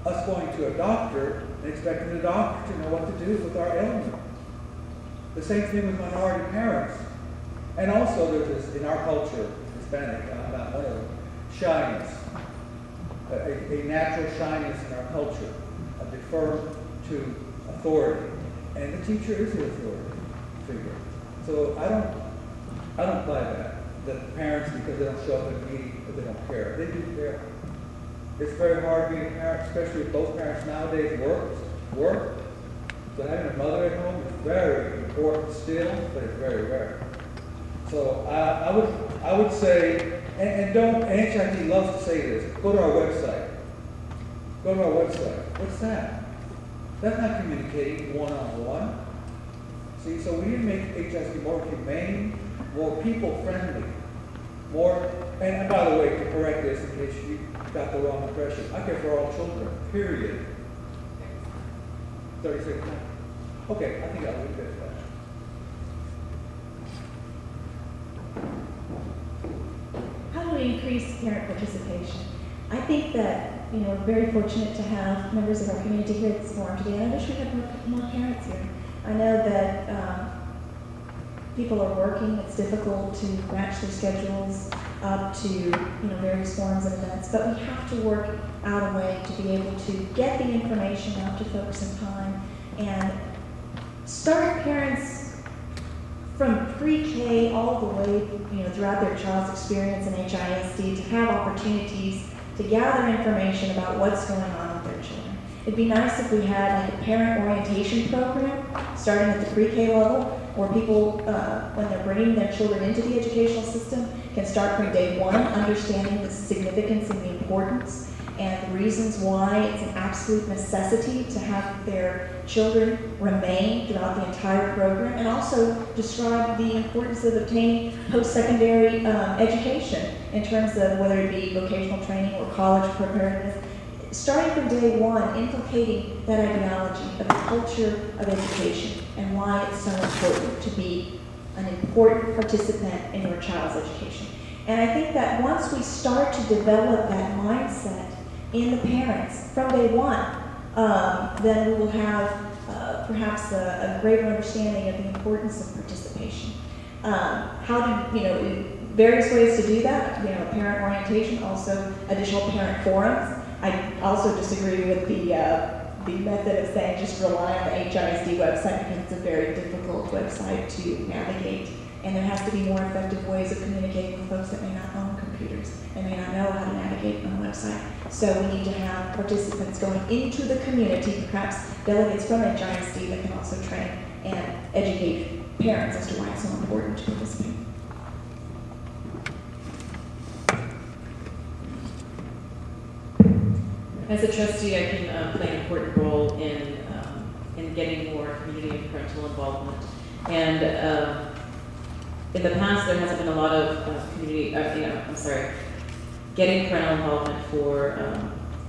us going to a doctor and expecting the doctor to know what to do with our ailment. The same thing with minority parents. And also there's this, in our culture, Hispanic, I'm not one of them, shyness. A natural shyness in our culture, a defer to authority. And the teacher is the authority figure. So I don't buy that parents, because they don't show up at a meeting, but they don't care. They do care. It's very hard being a parent, especially if both parents nowadays work. So having a mother at home is very important still, but it's very rare. So I would say, and HID loves to say this, go to our website. Go to our website. What's that? That's not communicating one-on-one. See, so we need to make HID more humane, more people-friendly, more, and by the way, to correct this in case you got the wrong impression, I care for all children, period. 30 seconds. Okay, I think I'll leave it at that. How do we increase parent participation? I think that, we're very fortunate to have members of our community here at this forum today, and I wish we had more parents here. I know that people are working, it's difficult to match their schedules up to various forums and events, but we have to work out a way to be able to get the information out to folks in time and start parents from pre-K all the way throughout their child's experience in HISD to have opportunities to gather information about what's going on with their children. It'd be nice if we had like a parent orientation program starting at the pre-K level where people, when they're bringing their children into the educational system, can start from day one understanding the significance and the importance and the reasons why it's an absolute necessity to have their children remain throughout the entire program, and also describe the importance of obtaining post-secondary education in terms of whether it be vocational training or college preparedness. Starting from day one, inculcating that ideology of the culture of education and why it's so important to be an important participant in your child's education. And I think that once we start to develop that mindset in the parents from day one, then we will have perhaps a greater understanding of the importance of participation. Various ways to do that, parent orientation, also additional parent forums. I also disagree with the method of saying just rely on the HISD website, because it's a very difficult website to navigate. And there has to be more effective ways of communicating with folks that may not own computers and may not know how to navigate on the website. So we need to have participants going into the community, perhaps delegates from HISD that can also train and educate parents as to why it's so important to participate. As a trustee, I can play an important role in getting more community and parental involvement. And in the past, there hasn't been a lot of getting parental involvement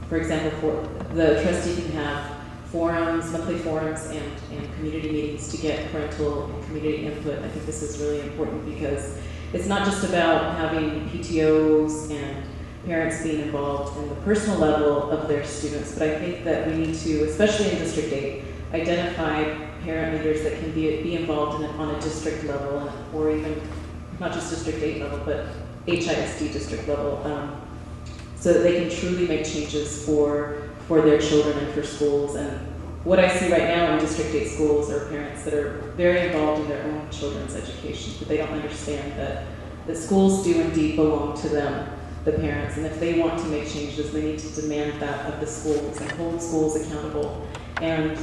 for example, for the trustee can have forums, monthly forums, and community meetings to get parental and community input. I think this is really important because it's not just about having PTOs and parents being involved in the personal level of their students, but I think that we need to, especially in District 8, identify parent leaders that can be involved on a district level, or even not just District 8 level, but HISD district level, so that they can truly make changes for their children and for schools. And what I see right now in District 8 schools are parents that are very involved in their own children's education, but they don't understand that the schools do indeed belong to them, the parents, and if they want to make changes, they need to demand that of the schools and hold schools accountable. And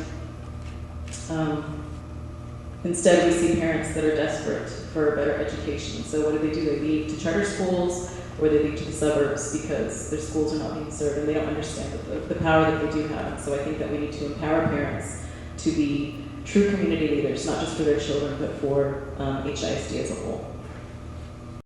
instead, we see parents that are desperate for a better education. So what do? They leave to charter schools, or they leave to the suburbs because their schools are not being served, and they don't understand the power that they do have. And so I think that we need to empower parents to be true community leaders, not just for their children, but for HISD as a whole.